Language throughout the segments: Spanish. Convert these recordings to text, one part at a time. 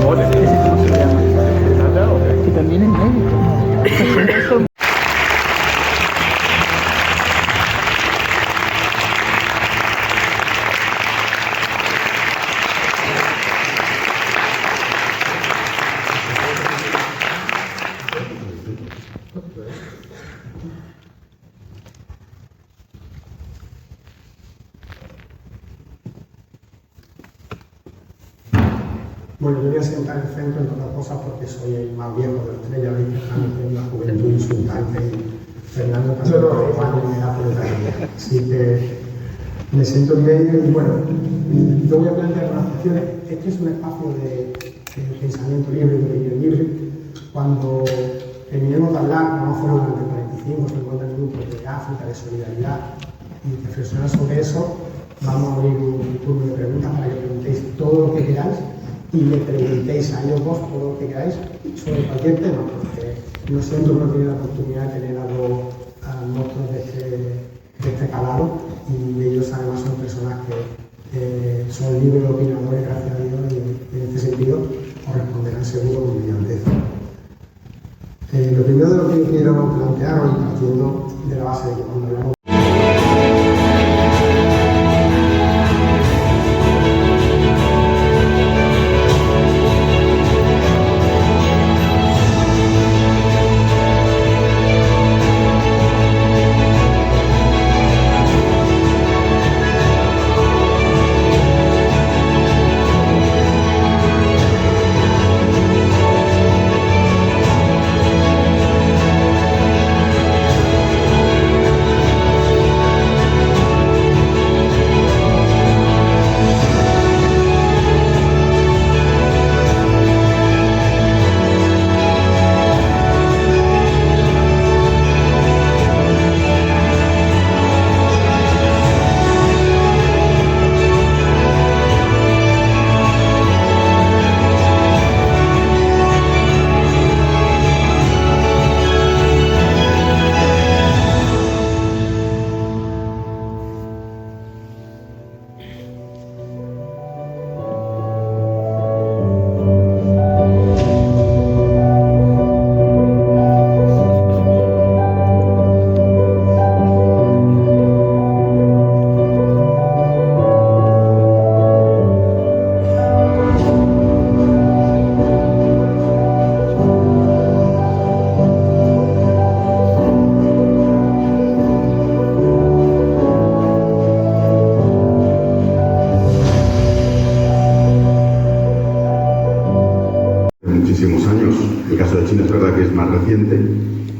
¿Qué título se llama? ¿Nada o qué? Que también es médico. Bueno, yo voy a sentar el centro en otras cosas porque soy el más viejo de los tres, ya veis que estamos en una juventud insultante y Fernando también me da por el aire. Así que me siento en medio y bueno, yo voy a plantear unas cuestiones. Este es un espacio de pensamiento libre, de opinión libre. Cuando terminemos de hablar, no fueron durante 45 o 50 minutos de África, de solidaridad y reflexionar sobre eso, vamos a abrir un turno de preguntas para que preguntéis todo lo que queráis y le preguntéis a ellos dos todo lo que queráis sobre cualquier tema, porque no siempre uno tiene la oportunidad de tener a monstruos de este calado y ellos además son personas que son libres opinadores, gracias a Dios, y en este sentido os responderán seguro con brillantez. Lo primero de lo que yo quiero plantear hoy, partiendo de la base de que cuando hablamos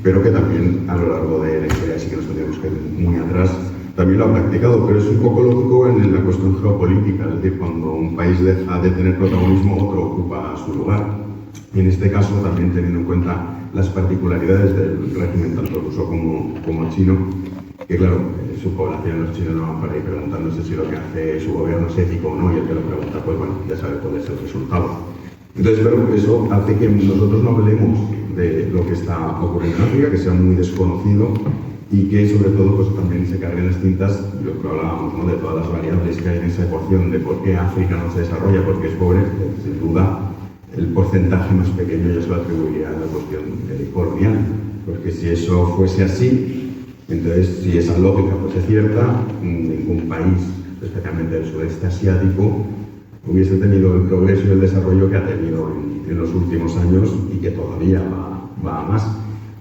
pero que también a lo largo de la historia, sí que nos tendríamos que ir muy atrás, también lo ha practicado, pero es un poco lógico en la cuestión geopolítica, es decir, cuando un país deja de tener protagonismo, otro ocupa su lugar. Y en este caso, también teniendo en cuenta las particularidades del régimen tanto ruso como chino, que claro, su población, los chinos no van por ahí preguntándose si lo que hace su gobierno es ético o no, y el que lo pregunta, pues bueno, ya sabe cuál es el resultado. Entonces, pero eso hace que nosotros no hablemos de lo que está ocurriendo en África, que sea muy desconocido y que sobre todo pues también se carguen las tintas, lo que hablábamos, ¿no?, de todas las variables que hay en esa ecuación de por qué África no se desarrolla, porque es pobre, sin duda el porcentaje más pequeño ya se lo atribuiría a la cuestión colonial, porque si eso fuese así, entonces si esa lógica fuese cierta, ningún país, especialmente del sudeste asiático, hubiese tenido el progreso y el desarrollo que ha tenido en los últimos años y que todavía va a más.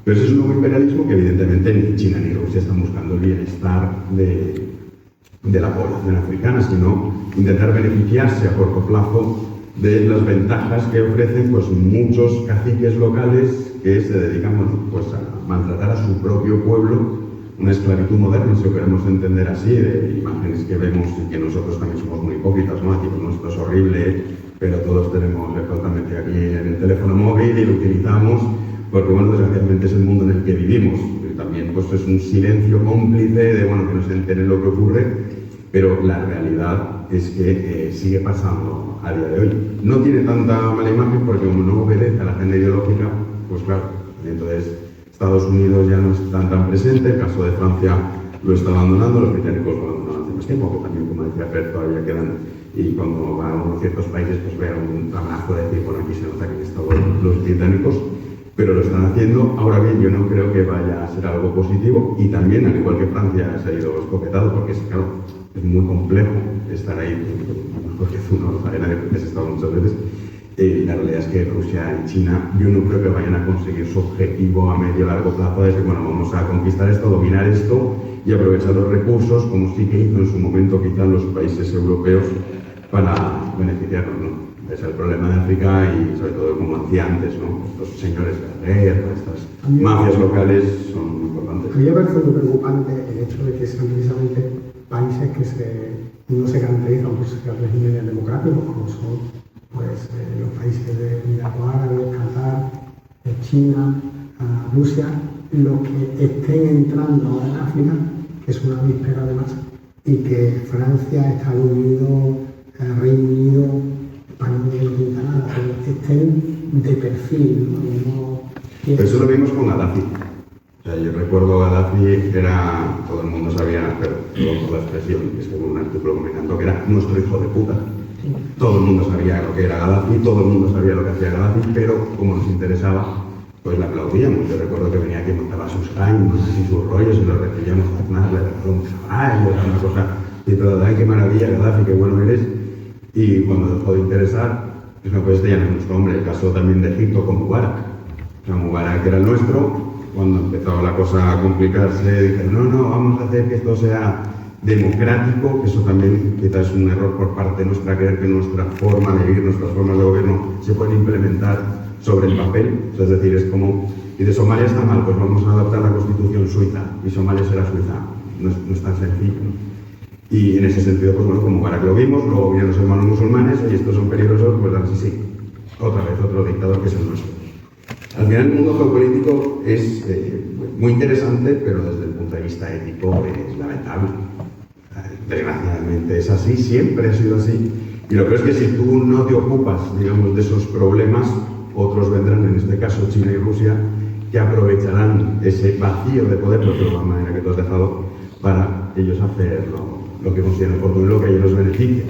Pero ese es un nuevo imperialismo que evidentemente ni China ni Rusia están buscando el bienestar de la población africana, sino intentar beneficiarse a corto plazo de las ventajas que ofrecen pues, muchos caciques locales que se dedican pues, a maltratar a su propio pueblo, una esclavitud moderna, si lo queremos entender así, de imágenes que vemos y que nosotros también somos muy hipócritas, ¿no? Decimos, esto es horrible, pero todos tenemos actualmente aquí en el teléfono móvil y lo utilizamos porque, bueno, desgraciadamente es el mundo en el que vivimos. Y también pues, es un silencio cómplice de, bueno, que no se enteren lo que ocurre, pero la realidad es que sigue pasando a día de hoy. No tiene tanta mala imagen porque como no obedece a la agenda ideológica, pues claro, y entonces Estados Unidos ya no está tan presente, el caso de Francia lo está abandonando, los británicos lo abandonan hace más tiempo, que también, como decía Fer, todavía quedan, y cuando van a ciertos países, pues vean un trabajo de decir, bueno, aquí británicos, pero lo están haciendo. Ahora bien, yo no creo que vaya a ser algo positivo, y también, al igual que Francia, se ha ido escopetado, porque claro, es muy complejo estar ahí, mejor que tú, no lo sabe nadie porque has estado muchas veces. La realidad es que Rusia y China, yo no creo que vayan a conseguir su objetivo a medio y largo plazo de decir, bueno, vamos a conquistar esto, dominar esto y aprovechar los recursos, como sí que hizo en su momento quizás los países europeos, para beneficiarnos, ¿no? Es el problema de África, y sobre todo, como decía antes, ¿no? Estos señores de la guerra, estas mafias locales son muy importantes. A mí me parece muy preocupante el hecho de que sean precisamente países que no se caracterizan por ser regímenes democráticos, como son pues, los países de Emiratos Árabes, Qatar, China, Rusia, los que estén entrando ahora en África, que es una víspera además, y que Francia, Estados Unidos, Reino Unido, España no pinta nada, pero estén de perfil, ¿no? Pero eso lo vimos con Gaddafi. O sea, yo recuerdo Gaddafi, todo el mundo sabía, pero por la expresión, que es como un artículo comentando, que era nuestro hijo de puta. Todo el mundo sabía lo que era Gaddafi, todo el mundo sabía lo que hacía Gaddafi, pero como nos interesaba, pues le aplaudíamos. Yo recuerdo que venía aquí, montaba sus años y sus rollos, y los recibíamos a Aznar, le dábamos una cosa, y todo, ¡ay, qué maravilla, Gaddafi, qué bueno eres! Y cuando dejó de interesar, pues no, pues este ya no es nuestro hombre. El caso también de Egipto con Mubarak. O sea, Mubarak era el nuestro. Cuando empezó la cosa a complicarse, dijeron, no, vamos a hacer que esto sea democrático, que eso también quizás es un error por parte nuestra, creer que nuestra forma de vivir, nuestras formas de gobierno se pueden implementar sobre el papel. O sea, es decir, es como, y de Somalia está mal, pues vamos a adaptar la constitución suiza, y Somalia será Suiza. No es tan sencillo, ¿no? Y en ese sentido, pues bueno, como para que lo vimos, luego vienen los hermanos musulmanes, y estos son peligrosos, pues así sí, otra vez otro dictador que es el nuestro. Al final, el mundo geopolítico es muy interesante, pero desde el punto de vista ético es lamentable. Desgraciadamente es así, siempre ha sido así. Y lo que es que si tú no te ocupas, digamos, de esos problemas, otros vendrán, en este caso China y Rusia, que aprovecharán ese vacío de poder, de la manera que tú has dejado, para ellos hacer lo que consideren oportuno y lo que a ellos les beneficie,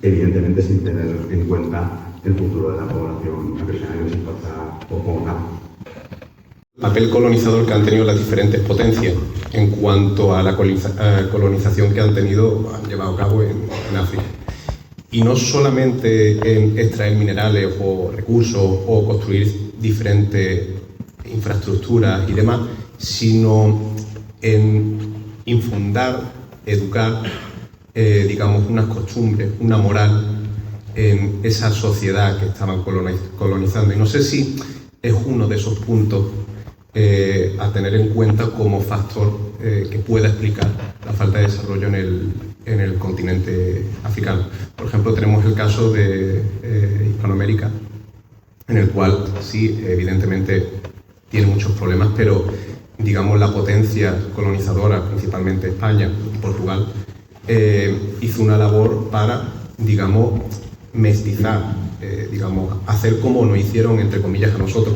evidentemente sin tener en cuenta el futuro de la población africana, que les importa poco o nada. El papel colonizador que han tenido las diferentes potencias en cuanto a la colonización que han llevado a cabo en África. Y no solamente en extraer minerales o recursos o construir diferentes infraestructuras y demás, sino en infundar, educar, digamos, unas costumbres, una moral en esa sociedad que estaban colonizando. Y no sé si es uno de esos puntos a tener en cuenta como factor que pueda explicar la falta de desarrollo en el continente africano. Por ejemplo, tenemos el caso de Hispanoamérica, en el cual sí, evidentemente tiene muchos problemas, pero digamos la potencia colonizadora, principalmente España y Portugal, hizo una labor para, digamos, mestizar, digamos, hacer como nos hicieron, entre comillas, a nosotros.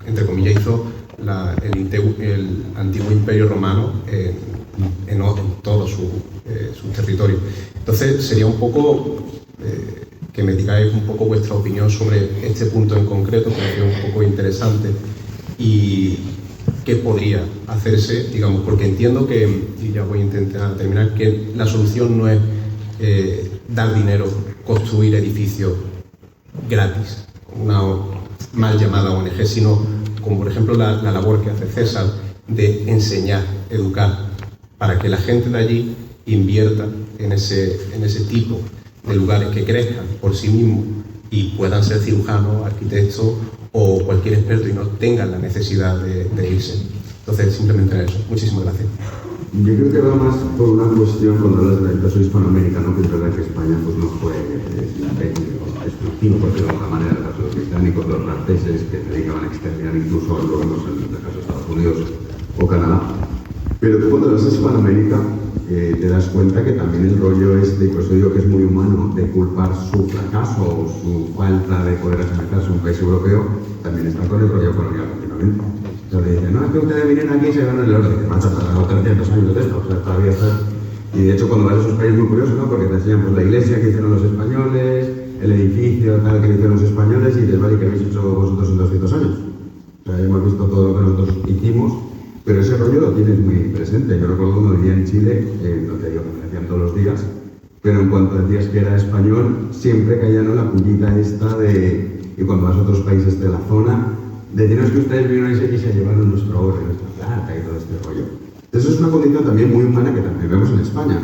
Entre comillas, hizo el antiguo Imperio Romano en todo su territorio. Entonces, sería un poco que me digáis un poco vuestra opinión sobre este punto en concreto, que me parece un poco interesante, y qué podría hacerse, digamos, porque entiendo que, y ya voy a intentar terminar, que la solución no es dar dinero, construir edificios gratis, una mal llamada ONG, sino como por ejemplo la labor que hace César de enseñar, educar, para que la gente de allí invierta en ese tipo de lugares, que crezcan por sí mismos y puedan ser cirujanos, arquitectos o cualquier experto y no tengan la necesidad de irse. Entonces, simplemente eso. Muchísimas gracias. Yo creo que va más por una cuestión, cuando hablas del caso hispanoamericano, que es verdad que España pues, no fue destructivo, por decirlo de alguna manera, los británicos, los franceses, que se dedicaban a exterminar, incluso lo vemos en el caso de Estados Unidos o Canadá. Pero tú cuando vas a Hispanoamérica te das cuenta que también el rollo y por eso digo que es muy humano, de culpar su fracaso o su falta de poder asemejarse a un país europeo, también está con el rollo colonial continuamente. Entonces le dicen, no, es que ustedes vienen aquí y se ganan el oro. Y te macho, tardado 300 años de esto, o sea, todavía está. Y de hecho cuando vas a esos países muy curiosos, ¿no? Porque te enseñan pues, la iglesia que hicieron los españoles, el edificio tal que hicieron los españoles y dices, vale, ¿qué habéis hecho vosotros en 200 años? O sea, hemos visto todo lo que nosotros hicimos, pero ese rollo lo tienes muy presente. Yo recuerdo cuando vivía en Chile, no te digo que me decían todos los días, pero en cuanto decías que era español, siempre caía ¿no? la pullita esta de, y cuando vas a otros países de la zona, de decirnos que ustedes vinieron y se llevaron nuestro oro y nuestra plata y todo este rollo. Eso es una condición también muy humana que también vemos en España.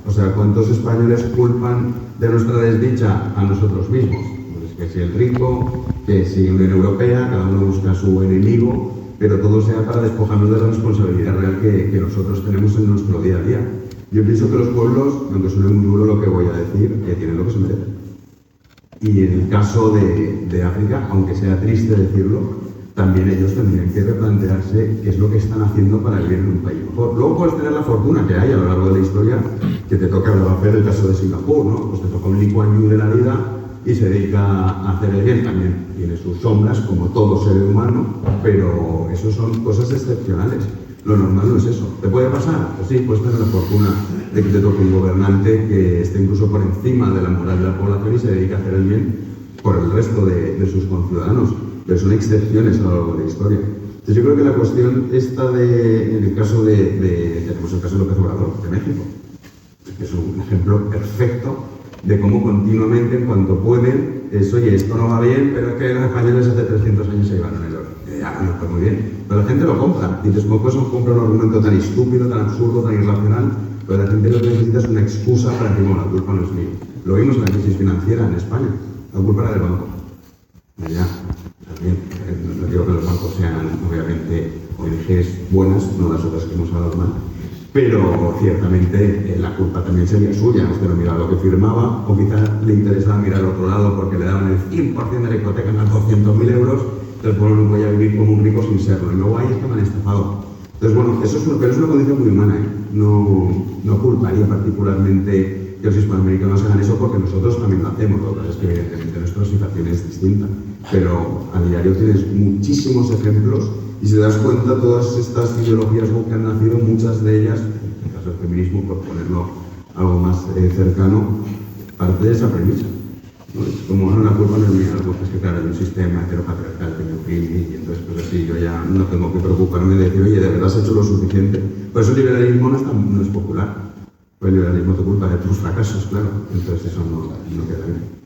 O sea, ¿cuántos españoles culpan de nuestra desdicha a nosotros mismos? Pues que si el rico, que si la Unión Europea, cada uno busca a su enemigo, pero todo sea para despojarnos de la responsabilidad real que nosotros tenemos en nuestro día a día. Yo pienso que los pueblos, aunque suene muy duro lo que voy a decir, tienen lo que se merecen. Y en el caso de África, aunque sea triste decirlo, también ellos tendrían que replantearse qué es lo que están haciendo para vivir en un país mejor. Luego puedes tener la fortuna que hay a lo largo de la historia, que te toca ver el caso de Singapur, ¿no? Pues te toca un Lee Kuan Yew de la vida y se dedica a hacer el bien. También tiene sus sombras, como todo ser humano, pero eso son cosas excepcionales. Lo normal no es eso. ¿Te puede pasar? Pues sí, puedes tener la fortuna de que te toque un gobernante que esté incluso por encima de la moral de la población y se dedica a hacer el bien por el resto de sus conciudadanos. Pero son excepciones a lo largo de la historia. Entonces yo creo que la cuestión esta en el caso tenemos el caso de López Obrador, de México, que es un ejemplo perfecto de cómo continuamente, en cuanto pueden, oye, esto no va bien, pero es que los españoles hace 300 años se llevaron el oro. No, pues muy bien. Pero la gente lo compra. Dices, ¿cómo puedes comprar un argumento tan estúpido, tan absurdo, tan irracional? Pero la gente lo que necesita es una excusa para decir, bueno, la culpa no es mía. Lo vimos en la crisis financiera en España. La culpa era del banco. Ya, también, no digo que los bancos sean, obviamente, ONGs buenas, no las otras que hemos hablado mal, pero ciertamente la culpa también sería suya. Usted no miraba lo que firmaba, o quizás le interesaba mirar al otro lado porque le daban el 100% de la hipoteca en 200.000 euros, entonces bueno, no voy a vivir como un rico sin serlo, y luego ahí es que me han estafado. Entonces bueno, pero es una condición muy humana, ¿eh? No culparía particularmente que los hispanoamericanos hagan eso porque nosotros también lo hacemos. Lo que pasa es que evidentemente nuestra situación es distinta, pero a diario tienes muchísimos ejemplos y si te das cuenta todas estas ideologías que han nacido, muchas de ellas, en el caso del feminismo, por ponerlo algo más cercano, parte de esa premisa. ¿No? Es como, no, la culpa no es mía, la culpa es que claro, hay un sistema heteropatriarcal que me oprime y entonces pues así yo ya no tengo que preocuparme de decir, oye, ¿de verdad has hecho lo suficiente? Por eso el liberalismo no es popular. Pues el liberalismo te culpa de tus fracasos, claro. Entonces eso no queda bien.